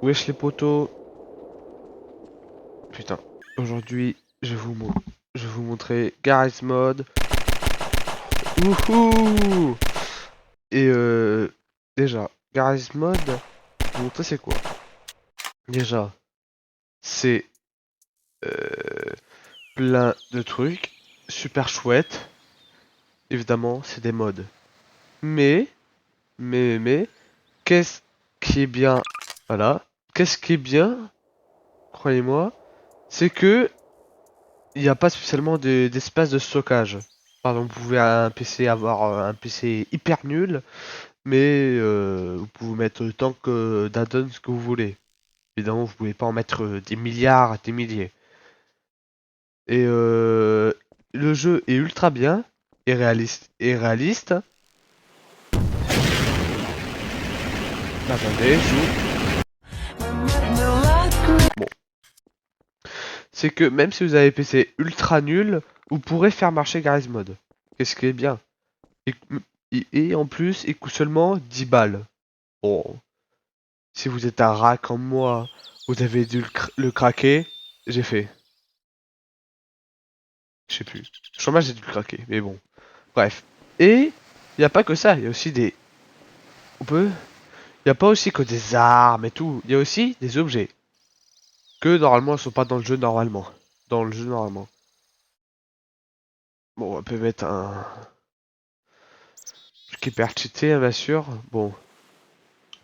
Wesh les potos. Putain. Aujourd'hui, je vais vous montrer Garry's Mod. Wouhou. Et déjà, Garry's Mod, je vais vous montrer c'est quoi. Déjà, c'est euh, plein de trucs. Super chouette. Évidemment, c'est des mods. Mais, mais, qu'est-ce qui est bien? Voilà. Qu'est-ce qui est bien, croyez-moi, c'est que il n'y a pas spécialement d'espace de stockage. Par exemple, vous pouvez à un PC avoir un PC hyper nul, mais vous pouvez mettre autant que d'addons que vous voulez. Évidemment, vous pouvez pas en mettre des milliards, des milliers. Et le jeu est ultra bien et réaliste. Attendez, bon, c'est que même si vous avez PC ultra nul, vous pourrez faire marcher Garry's Mod. Qu'est-ce qui est bien. Et, et en plus, il coûte seulement 10 balles. Bon, si vous êtes un rat comme moi, vous avez dû le craquer, j'ai fait. Je sais plus. Sûrement j'ai dû le craquer, mais bon. Bref. Et il n'y a pas que ça, il y a aussi des... On peut... Il n'y a pas aussi que des armes et tout, il y a aussi des objets. Que normalement ne sont pas dans le jeu normalement. Dans le jeu normalement. Bon, on peut mettre un... Qui est hyper cheaté, hein, bien sûr. Bon.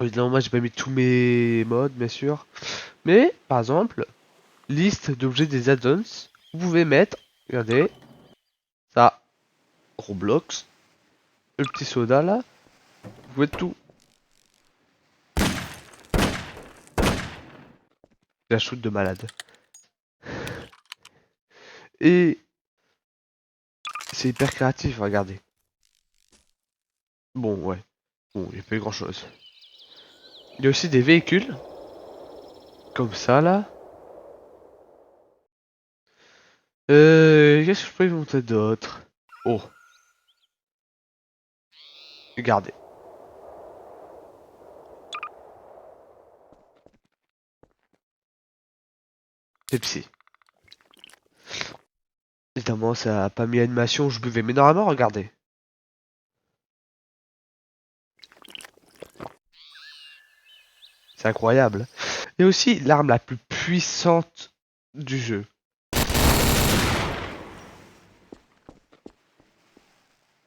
Évidemment, moi j'ai pas mis tous mes modes, bien sûr. Mais, par exemple, liste d'objets des add-ons. Vous pouvez mettre, regardez, ça, Roblox, le petit soda là, vous pouvez tout. La shoot de malade. Et c'est hyper créatif, regardez. Bon, ouais. Bon, il n'y a pas eu grand chose. Il y a aussi des véhicules, comme ça là. Qu'est-ce que je peux vous montrer d'autre? Oh, regardez. Pepsi. Évidemment, ça a pas mis animation, je buvais. Mais normalement, regardez. C'est incroyable. Et aussi l'arme la plus puissante du jeu.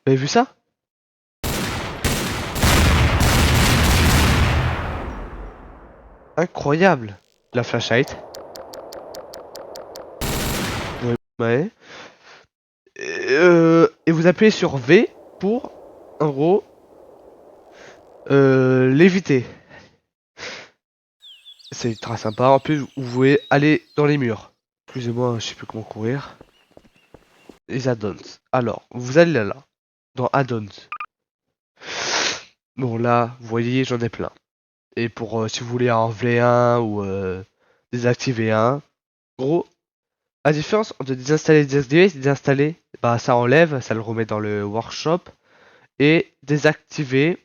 Vous avez vu ça? Incroyable. La flashlight. Ouais. Ouais. Et vous appuyez sur V pour, en gros, l'éviter. C'est ultra sympa. En plus, vous pouvez aller dans les murs. Excusez-moi, je sais plus comment courir. Les add-ons. Alors, vous allez là, dans add-ons. Bon, là, vous voyez, j'en ai plein. Et pour, si vous voulez enlever un ou désactiver un, gros, la différence entre désinstaller et désactiver, c'est désinstaller, bah ça enlève, ça le remet dans le workshop. Et désactiver,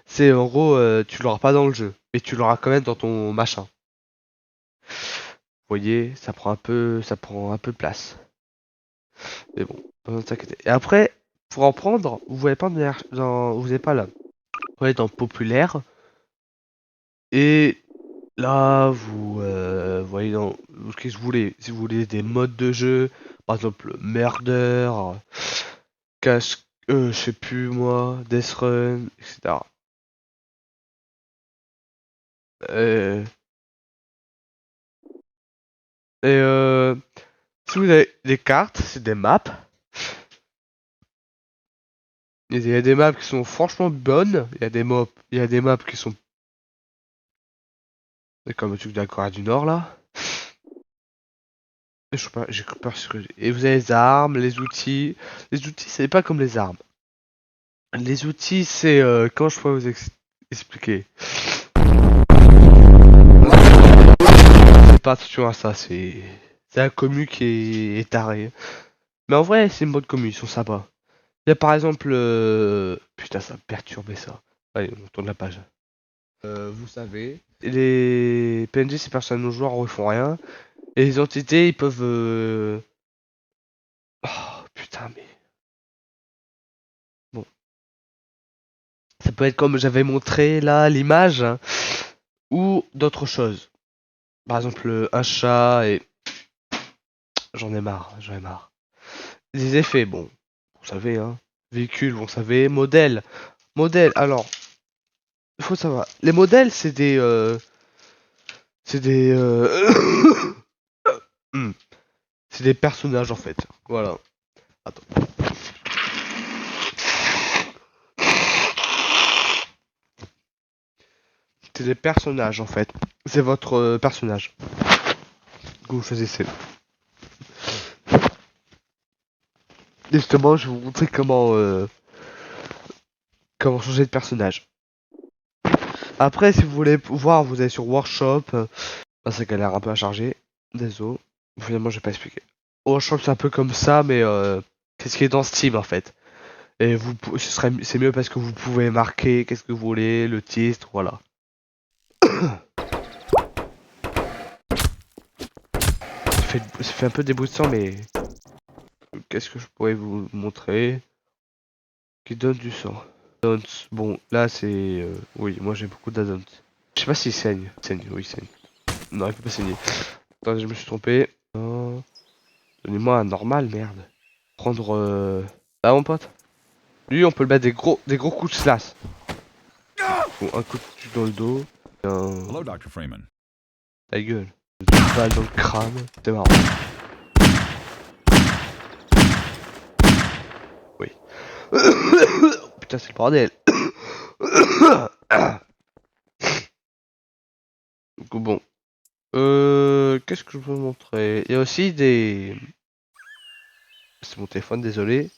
c'est en gros, tu l'auras pas dans le jeu, mais tu l'auras quand même dans ton machin. Vous voyez, ça prend un peu de place. Mais bon, pas s'inquiéter. Et après, pour en prendre, vous voyez pas vous n'êtes pas là. Vous voyez dans populaire. Et là, voyez dans ce que vous voulez. Si vous voulez des modes de jeu, par exemple Murder, Cache, je sais plus moi, Death Run, etc. Euh, et si vous avez des cartes, c'est des maps. Il y a des maps qui sont franchement bonnes. Il y a des maps qui sont comme le truc de la Corée du Nord là. Je sais pas, j'ai peur sur. Et vous avez les armes, les outils. Les outils, c'est pas comme les armes. Les outils, c'est comment je pourrais vous expliquer. Faites pas attention à ça, c'est un commu qui est taré. Mais en vrai, c'est une bonne commu, ils sont sympas. Il y a par exemple, putain, ça me perturbait ça. Allez, on tourne la page. Vous savez. Les PNJ, ces personnes non joueurs, ils font rien. Et les entités, ils peuvent... Oh, putain, mais... Bon. Ça peut être comme j'avais montré là, l'image, hein, ou d'autres choses. Par exemple, un chat et... j'en ai marre. Des effets, bon, vous savez, hein. Véhicule, vous savez. Modèle. Modèle, alors, il faut savoir. Les modèles, c'est des... c'est des... hmm, c'est des personnages, en fait. Voilà. Attends. C'est des personnages, en fait. C'est votre personnage que vous choisissez. Justement, je vais vous montrer comment changer de personnage. Après, si vous voulez voir, vous allez sur Workshop. Bah, ça galère un peu à charger. Désolé. Finalement, je vais pas expliquer. Workshop, c'est un peu comme ça, mais c'est ce qui est dans Steam en fait. Et c'est mieux parce que vous pouvez marquer qu'est-ce que vous voulez, le titre, voilà. Ça fait un peu déboussolant, mais qu'est-ce que je pourrais vous montrer qui donne du sang. Addons. Bon, là c'est... oui, moi j'ai beaucoup d'addons. Je sais pas s'il saigne. Saigne, oui, il saigne. Non, il peut pas saigner. Attendez, je me suis trompé. Non. Donnez-moi un normal, merde. Prendre... Là, mon pote. Lui, on peut le mettre des gros coups de slash. Bon, un coup de dans le dos. Hello, Dr. Freeman. Ta gueule. Une balle dans le crâne. C'est marrant. Oui. Putain, c'est le bordel. Donc, bon. Qu'est-ce que je peux vous montrer? Il y a aussi des... C'est mon téléphone, désolé.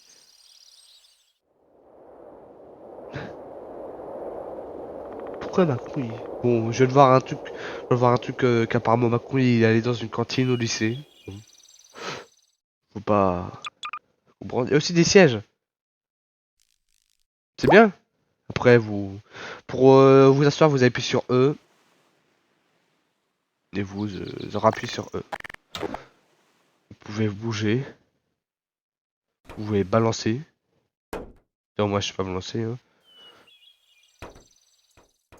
Pourquoi Macron il... Bon, je viens de voir un truc... Je viens de voir un truc qu'apparemment Macron il allait dans une cantine au lycée. Bon. Faut pas... comprendre. Il y a aussi des sièges. C'est bien. Après, vous... Pour vous asseoir, vous appuyez sur E. Et vous rappuyez sur E. Vous pouvez bouger. Vous pouvez balancer. Non, moi je sais pas balancer. Hein.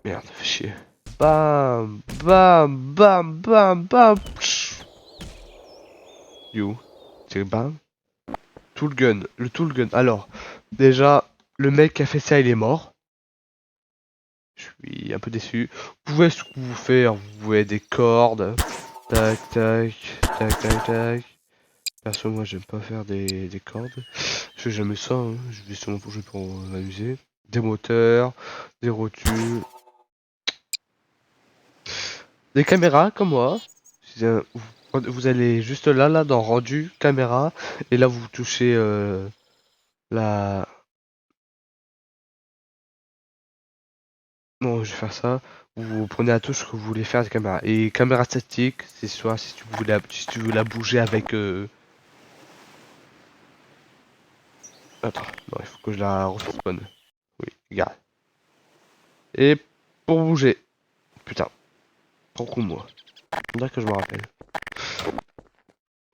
Merde, fait chier. Bam, bam, bam, bam, bam. You. C'est bam. Tool gun. Le tool gun. Alors, déjà, le mec qui a fait ça, il est mort. Je suis un peu déçu. Vous pouvez ce que vous faire. Vous pouvez des cordes. Tac, tac, tac, tac, tac. Perso, moi j'aime pas faire des cordes. Je fais jamais ça, hein. Je vais sûrement jouer pour m'amuser. Des moteurs, des rotules. Des caméras comme moi. Vous allez juste là dans rendu caméra et là vous touchez la... Non, je vais faire ça. Vous prenez la touche que vous voulez faire de caméra. Et caméra statique, c'est soit si tu veux la bouger avec... Attends, non, il faut que je la respawn. Oui, regarde. Et pour bouger. Putain, trop con moi. Faudrait que je me rappelle.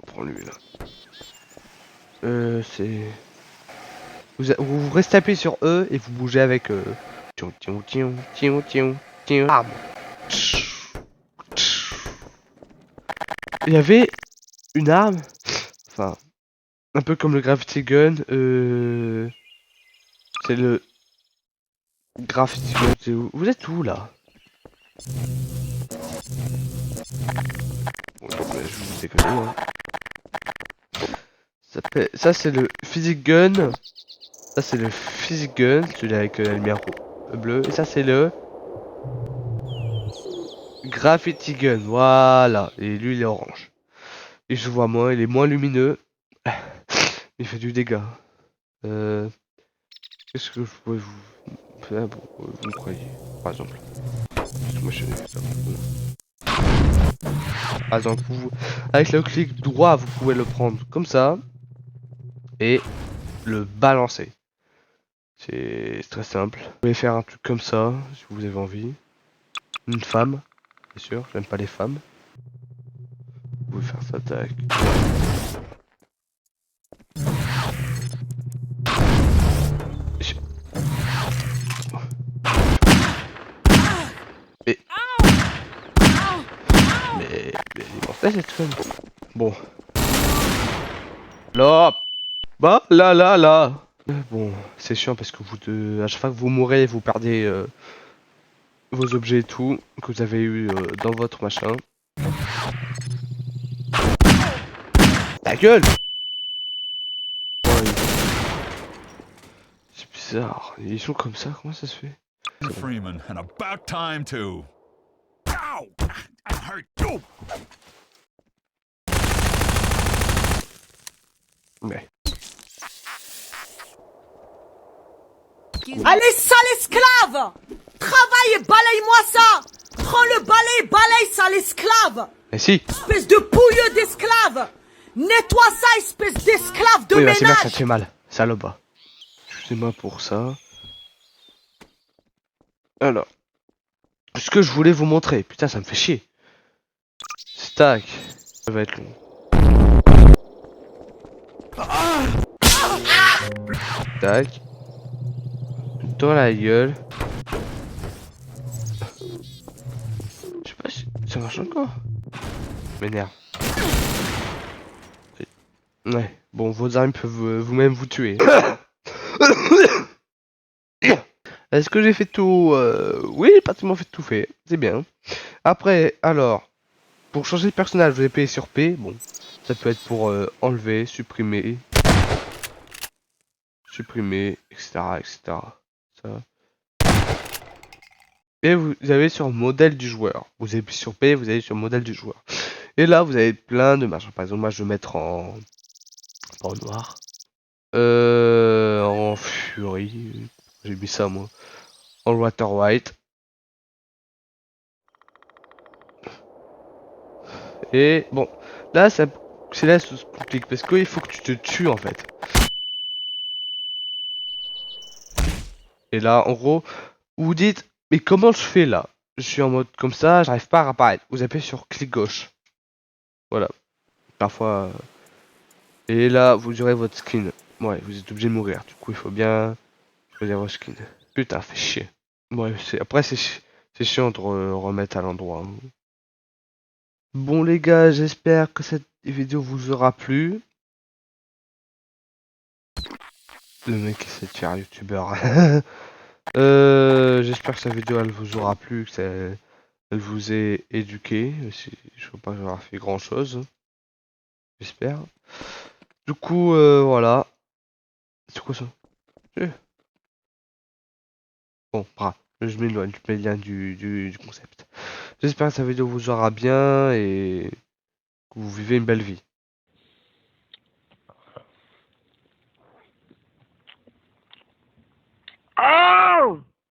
On prend lui là. C'est... Vous restez appuyé sur E et vous bougez avec... Tiens, tiens, tiens, tiens, tiens, tiens. Arme. Il y avait une arme, enfin, un peu comme le Gravity Gun, c'est le Gravity Gun, c'est où? Vous êtes où là? Bon, bah, je vous déconne, hein. Ça c'est le Physic Gun, ça c'est le Physic Gun, celui avec la lumière bleue, et ça c'est le Graffiti Gun, voilà, et lui il est orange. Et je vois moins, il est moins lumineux, il fait du dégât. Qu'est-ce que je pourrais vous faire pour vous me croyez, par exemple? Moi, je... Par exemple, avec le clic droit, vous pouvez le prendre comme ça et le balancer. C'est très simple. Vous pouvez faire un truc comme ça si vous avez envie. Une femme. c'est sûr, j'aime pas les femmes. Vous pouvez faire ça, tac. Je- Mais elle est mortelle cette femme. Bon. Là. Bah, là. Bon, c'est chiant parce que vous deux, à chaque fois que vous mourrez, vous perdez vos objets et tout que vous avez eu dans votre machin. Ta gueule! Ouais, c'est bizarre, ils sont comme ça, comment ça se fait? Freeman, and about time too. Ow! I hurt you. Mais. Allez, sale esclave! Travaille et balaye-moi ça! Prends le balai, balaye, sale esclave! Mais si! Espèce de pouilleux d'esclave! Nettoie ça, espèce d'esclave de Oui, bah c'est bien que ménage! ça te fait mal, salope. Excusez-moi pour ça. Alors. Ce que je voulais vous montrer, putain, ça me fait chier. Stack. Ça va être long. Tac. Dans la gueule. Je sais pas si ça marche encore. M'énerve. Ouais. Bon, vos armes peuvent vous-même vous tuer. Est-ce que j'ai fait tout Oui, j'ai pratiquement fait tout fait. C'est bien. Après, alors, pour changer de personnage, vous appuyez sur P. Bon, ça peut être pour enlever, supprimer, etc. Ça. Et vous avez sur modèle du joueur. Vous appuyez sur P, vous allez sur modèle du joueur. Et là, vous avez plein de machins. Par exemple, moi, je vais mettre en noir. En fury. J'ai mis ça, moi. En water white. Et bon, là, c'est là sous clic parce qu'il faut que tu te tues en fait. Et là, en gros, vous vous dites, mais comment je fais là? Je suis en mode comme ça, j'arrive pas à apparaître. Vous appuyez sur clic gauche. Voilà. Parfois. Et là, vous aurez votre skin. Ouais, vous êtes obligé de mourir. Du coup, il faut bien choisir votre skin. Putain, fait chier. Ouais, après, c'est chiant de remettre à l'endroit, hein. Bon, les gars, j'espère que cette vidéo vous aura plu. Le mec essaie de faire youtubeur. J'espère que cette vidéo elle vous aura plu, que elle vous ait éduqué. Si, je ne veux pas avoir fait grand chose. J'espère. Du coup, voilà. C'est quoi ça? Bon, bref. Je m'éloigne, je mets le lien du concept. J'espère que cette vidéo vous aura bien et que vous vivez une belle vie.